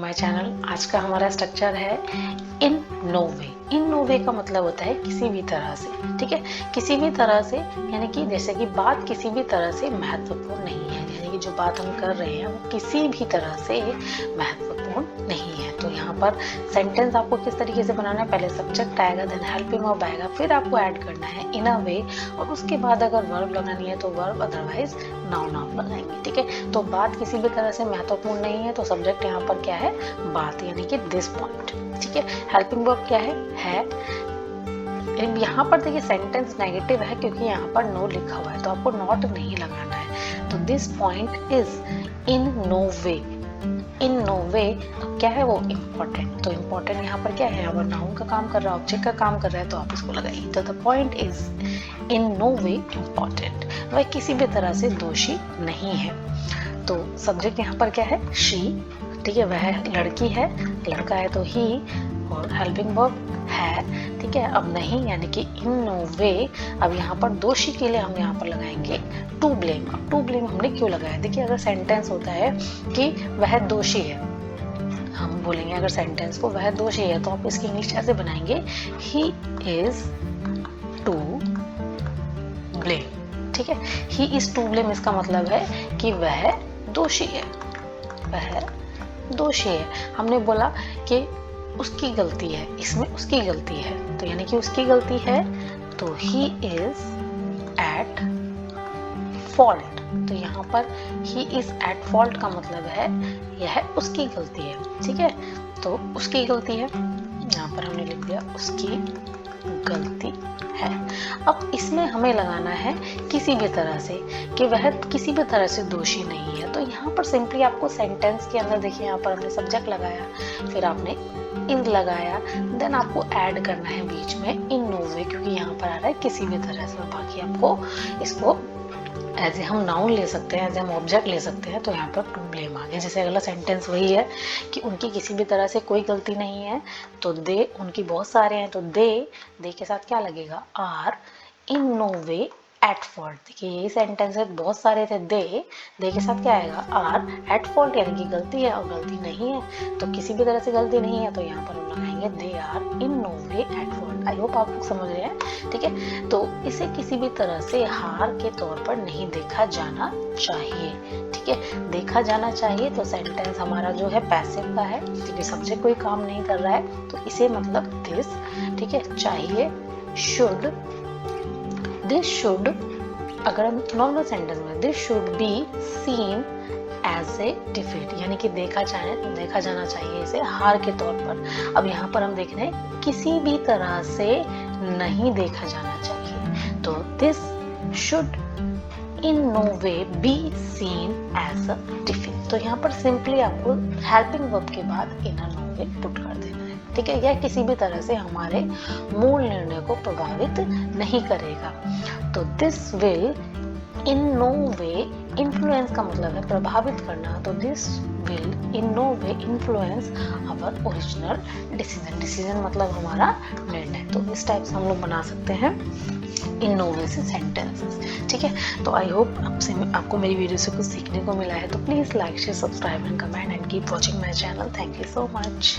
My channel. आज का हमारा स्ट्रक्चर है इन नो वे। इन नो वे का मतलब होता है किसी भी तरह से, ठीक है। किसी भी तरह से यानी कि जैसे कि बात किसी भी तरह से महत्वपूर्ण नहीं है, यानी कि जो बात हम कर रहे हैं वो किसी भी तरह से महत्वपूर्ण नहीं है। तो यहाँ पर सेंटेंस आपको किस तरीके से बनाना है, पहले सब्जेक्ट आएगा, देन हेल्पिंग वर्ब आएगा, फिर आपको ऐड करना है इन अ वे, और उसके बाद अगर वर्ब लगानी है तो वर्ब, अदरवाइज नाउन आप लगाएंगे, ठीक है। तो बात किसी भी तरह से महत्वपूर्ण नहीं है, तो सब्जेक्ट यहाँ पर क्या है, बात, यानी कि दिस पॉइंट, ठीक है। हेल्पिंग वर्ब क्या है। यहाँ पर देखिए सेंटेंस नेगेटिव है क्योंकि यहाँ पर नो लिखा हुआ है, तो आपको नॉट नहीं लगाना है। तो this point is in no way. In no way क्या है, वो इम्पोर्टेंट। तो इम्पोर्टेंट यहाँ पर क्या है, यहाँ पर नाउन का काम कर रहा है, ऑब्जेक्ट का काम कर रहा है, तो आप इसको लगाइए। तो the point is in no way important, वह किसी भी तरह से दोषी नहीं है। तो सब्जेक्ट यहाँ पर क्या है, शी, ठीक है, वह लड़की है, लड़का है तो ही, और हेल्पिंग वर्ब है, ठीक है। अब नहीं यानी कि इन नो वे, अब यहाँ पर दोषी के लिए हम यहाँ पर लगाएंगे टू ब्लेम। अब टू ब्लेम हमने क्यों लगाया, देखिए अगर सेंटेंस होता है कि वह दोषी है, हम बोलेंगे अगर सेंटेंस को वह दोषी है, तो आप इसकी इंग्लिश ऐसे बनाएंगे, ही इज टू ब्लेम, ठीक है। ही इज टू ब्लेम, इसका मतलब है कि वह दोषी है, वह दोषी है। हमने बोला कि उसकी गलती है, इसमें उसकी गलती है, तो यानी कि उसकी गलती है, तो ही इज एट फॉल्ट। तो यहाँ पर ही इज एट फॉल्ट का मतलब है यह उसकी गलती है, ठीक है। तो उसकी गलती है, यहाँ पर हमने लिख दिया उसकी गलती है। अब इसमें हमें लगाना है किसी भी तरह से, कि वह किसी भी तरह से दोषी नहीं है। तो यहाँ पर सिंपली आपको सेंटेंस के अंदर देखिए, यहाँ पर हमने सब्जेक्ट लगाया, फिर आपने इन लगाया, देन आपको ऐड करना है बीच में इन नो वे, क्योंकि यहाँ पर आ रहा है किसी भी तरह से। बाकी आपको इसको एज ए हम नाउन ले सकते हैं, एज ए हम ऑब्जेक्ट ले सकते हैं। तो यहाँ पर टू ब्लेम आ गया। जैसे अगला सेंटेंस वही है कि उनकी किसी भी तरह से कोई गलती नहीं है, तो दे, उनकी बहुत सारे हैं, तो दे के साथ क्या लगेगा, are in no way at fault. देखिए यही सेंटेंस है, बहुत सारे थे, दे के साथ क्या आएगा, आर एट फॉल्ट, यानी कि गलती है, और गलती नहीं है, तो किसी भी तरह से गलती नहीं है, तो यहाँ पर हम लगाएंगे they are in no way at fault. I hope आप लोग समझ रहे हैं, ठीक है। तो इसे किसी भी तरह से हार के तौर पर नहीं देखा जाना चाहिए, ठीक है। देखा जाना चाहिए, तो सेंटेंस हमारा जो है पैसिव का है, क्योंकि सब्जेक्ट कोई काम नहीं कर रहा है, तो इसे मतलब दिस, ठीक है, चाहिए, शुड, दिस शुड, अगर हम नॉर्मल सेंटेंस में, this should be seen as a defeat, यानी कि देखा जाना चाहिए इसे हार के तौर पर। अब यहाँ पर हम देख रहे हैं किसी भी तरह से नहीं देखा जाना चाहिए, तो this should in no way be seen as a defeat. तो यहाँ पर सिंपली आपको हेल्पिंग वर्ब के बाद इन अ नो वे पुट कर देना है, ठीक है। यह किसी भी तरह से हमारे मूल निर्णय को प्रभावित नहीं करेगा। तो this will in no way influence का मतलब है प्रभावित करना, तो this will in no way influence our original decision. Decision मतलब हमारा निर्णय। तो इस टाइप से हम लोग बना सकते हैं इन नो वे से सेंटेंसेस, ठीक है। तो आई होप आपको मेरी वीडियो से कुछ सीखने को मिला है। तो please like, share, subscribe and comment and keep watching my channel. Thank you so much.